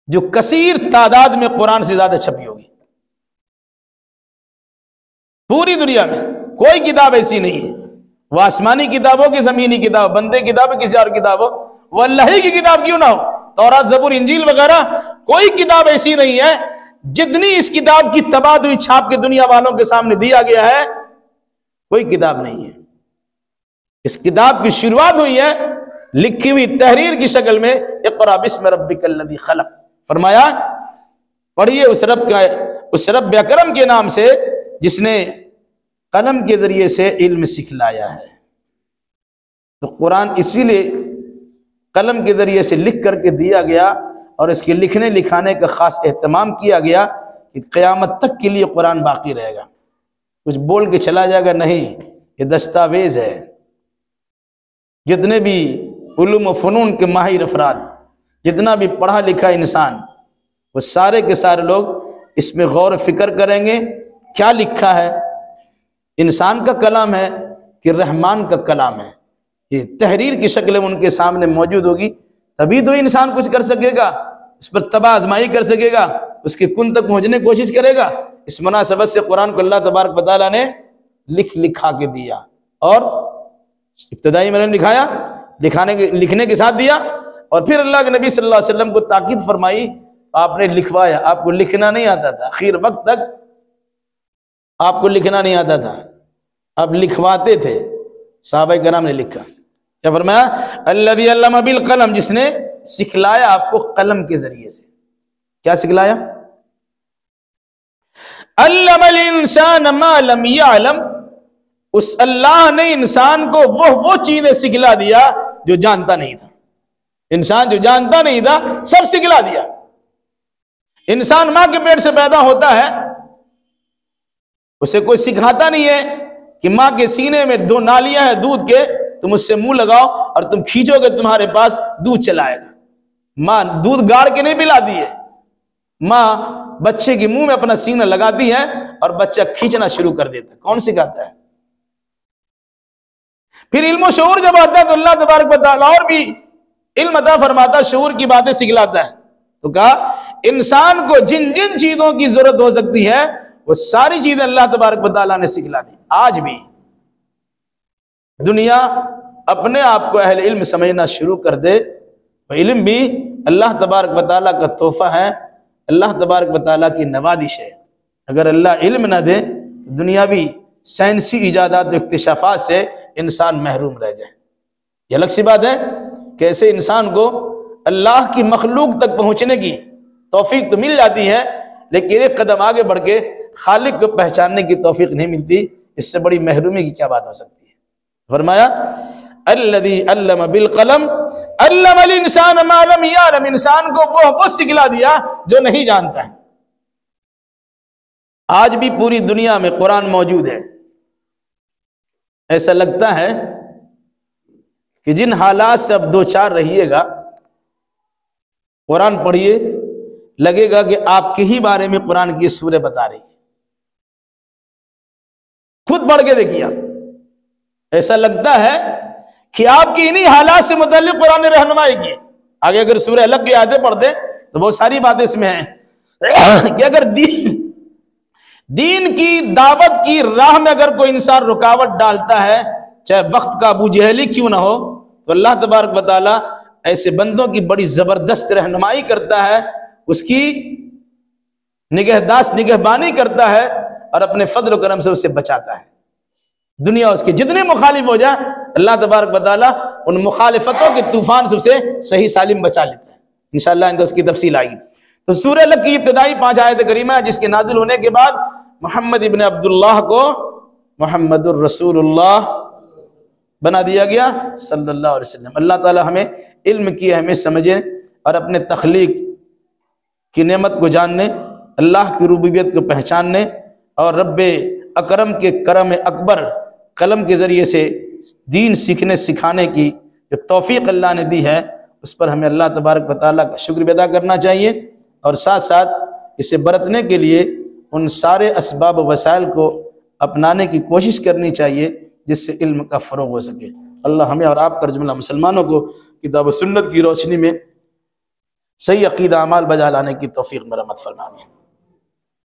جو کثیر تعداد میں قرآن سے زیادہ چھپی ہوگی۔ پوری دنیا میں کوئی کتاب ایسی نہیں ہے، وہ آسمانی کتاب ہو کہ زمینی کتاب، بندے کتاب ہے کسی اور کتاب ہو، وہ اللہ ہی کی کتاب کیوں نہ ہو، تورات زبور انجیل وغیرہ، کوئی کتاب ایسی نہیں ہے جتنی اس کتاب کی تباہ ہوئی چھاپ کے دنیا والوں کے سامنے دیا گیا ہے، کوئی کتاب نہیں ہے۔ اس کتاب کی شروعات ہوئی ہے لکھی ہوئی تحریر کی شکل میں، اقرا بسم ربک الذی خلق، فرمایا پڑھیے اس رب اکرم کے نام سے جس نے قلم کے ذریعے سے علم سکھلایا ہے۔ تو قرآن اسی لیے قلم کے ذریعے سے لکھ کر کے دیا گیا اور اس کے لکھنے لکھانے کا خاص اہتمام کیا گیا کہ قیامت تک کے لیے قرآن باقی رہے گا، کچھ بول کے چلا جائے گا نہیں، یہ دستاویز ہے۔ جتنے بھی علوم و فنون کے ماہر افراد، جتنا بھی پڑھا لکھا انسان، وہ سارے کے سارے لوگ اس میں غور و فکر کریں گے کیا لکھا ہے، انسان کا کلام ہے کہ رحمان کا کلام ہے۔ یہ تحریر کی شکل میں ان کے سامنے موجود ہوگی، تبھی تو انسان کچھ کر سکے گا، اس پر تباہ آزمائی کر سکے گا، اس کے کن تک پہنچنے کی کوشش کرے گا۔ اس مناسبت سے قرآن کو اللہ تبارک و تعالیٰ نے لکھا کے دیا، اور ابتدائی میں نے لکھنے کے ساتھ دیا، اور پھر اللہ کے نبی صلی اللہ علیہ وسلم کو تاکید فرمائی، آپ نے لکھوایا۔ آپ کو لکھنا نہیں آتا تھا، آخر وقت تک آپ کو لکھنا نہیں آتا تھا، آپ لکھواتے تھے، صحابہ کرام نے لکھا۔ کیا فرمایا؟ الذی علم بالقلم، جس نے سکھلایا آپ کو قلم کے ذریعے سے۔ کیا سکھلایا؟ علم الانسان ما لم يعلم، اس اللہ نے انسان کو وہ چیزیں سکھلا دیا جو جانتا نہیں تھا۔ انسان جو جانتا نہیں تھا سب سکھلا دیا۔ انسان ماں کے پیٹ سے پیدا ہوتا ہے، اسے کوئی سکھاتا نہیں ہے کہ ماں کے سینے میں 2 نالیاں ہیں دودھ کے، تم اس سے منہ لگاؤ اور تم کھینچو گے تمہارے پاس دودھ چلائے گا۔ ماں دودھ گاڑ کے نہیں پلاتی ہے، ماں بچے کے منہ میں اپنا سینہ لگاتی ہے اور بچہ کھینچنا شروع کر دیتا ہے۔ کون سکھاتا ہے؟ پھر علم و شعور جب آتا ہے تو اللہ تبارک و تعالیٰ اور بھی علم عطا فرماتا، شعور کی باتیں سکھلاتا ہے۔ تو کہا انسان کو جن جن چیزوں کی ضرورت ہو سکتی ہے وہ ساری چیزیں اللہ تبارک و تعالیٰ نے سکھلا دی۔ آج بھی دنیا اپنے آپ کو اہل علم سمجھنا شروع کر دے، وہ علم بھی اللہ تبارک و تعالیٰ کا تحفہ ہے، اللہ تبارک و تعالیٰ کی نوازش ہے۔ اگر اللہ علم نہ دے تو دنیاوی سائنسی ایجادات و اکتشافات سے انسان محروم رہ جائے۔ یہ الگ سی بات ہے کہ ایسے انسان کو اللہ کی مخلوق تک پہنچنے کی توفیق تو مل جاتی ہے، لیکن ایک قدم آگے بڑھ کے خالق کو پہچاننے کی توفیق نہیں ملتی۔ اس سے بڑی محرومی کی کیا بات ہو سکتی ہے؟ فرمایا الذی علم بالقلم علم الانسان ما لم یعلم، انسان کو وہ سکھلا دیا جو نہیں جانتا ہے۔ آج بھی پوری دنیا میں قرآن موجود ہے۔ ایسا لگتا ہے کہ جن حالات سے اب 2-4 رہیے گا، قرآن پڑھیے، لگے گا کہ آپ کے ہی بارے میں قرآن کی سورہ بتا رہی ہے۔ خود پڑھ کے دیکھیے، آپ ایسا لگتا ہے کہ آپ کی انہی حالات سے متعلق قرآن نے رہنمائی کی۔ آگے اگر سورہ الگ کی آیتیں پڑھتے تو بہت ساری باتیں اس میں ہیں کہ اگر دین کی دعوت کی راہ میں اگر کوئی انسان رکاوٹ ڈالتا ہے، چاہے وقت کا ابو جہلی کیوں نہ ہو، تو اللہ تبارک و تعالیٰ ایسے بندوں کی بڑی زبردست رہنمائی کرتا ہے، اس کی نگہبانی کرتا ہے اور اپنے فضل و کرم سے اسے بچاتا ہے۔ دنیا اس کے جتنے مخالف ہو جائے، اللہ تبارک و تعالیٰ ان مخالفتوں کے طوفان سے اسے صحیح سالم بچا لیتا ہے۔ انشاءاللہ ان کو اس کی تفصیل آئی۔ تو سورہ الگ کی ابتدائی 5 آیت کریمہ جس کے نازل ہونے کے بعد محمد ابن عبداللہ کو محمد الرسول اللہ بنا دیا گیا صلی اللہ علیہ وسلم۔ اللہ تعالی ہمیں علم کی اہمیت سمجھیں اور اپنے تخلیق کی نعمت کو جاننے، اللہ کی ربوبیت کو پہچاننے اور رب اکرم کے کرم اکبر قلم کے ذریعے سے دین سیکھنے سکھانے کی جو توفیق اللہ نے دی ہے، اس پر ہمیں اللہ تبارک و تعالیٰ کا شکر ادا کرنا چاہیے، اور ساتھ ساتھ اسے برتنے کے لیے ان سارے اسباب و وسائل کو اپنانے کی کوشش کرنی چاہیے جس سے علم کا فروغ ہو سکے۔ اللہ ہمیں اور آپ پر جملہ مسلمانوں کو کتاب و سنت کی روشنی میں صحیح عقیدہ اعمال بجا لانے کی توفیق مرحمت فرمائے۔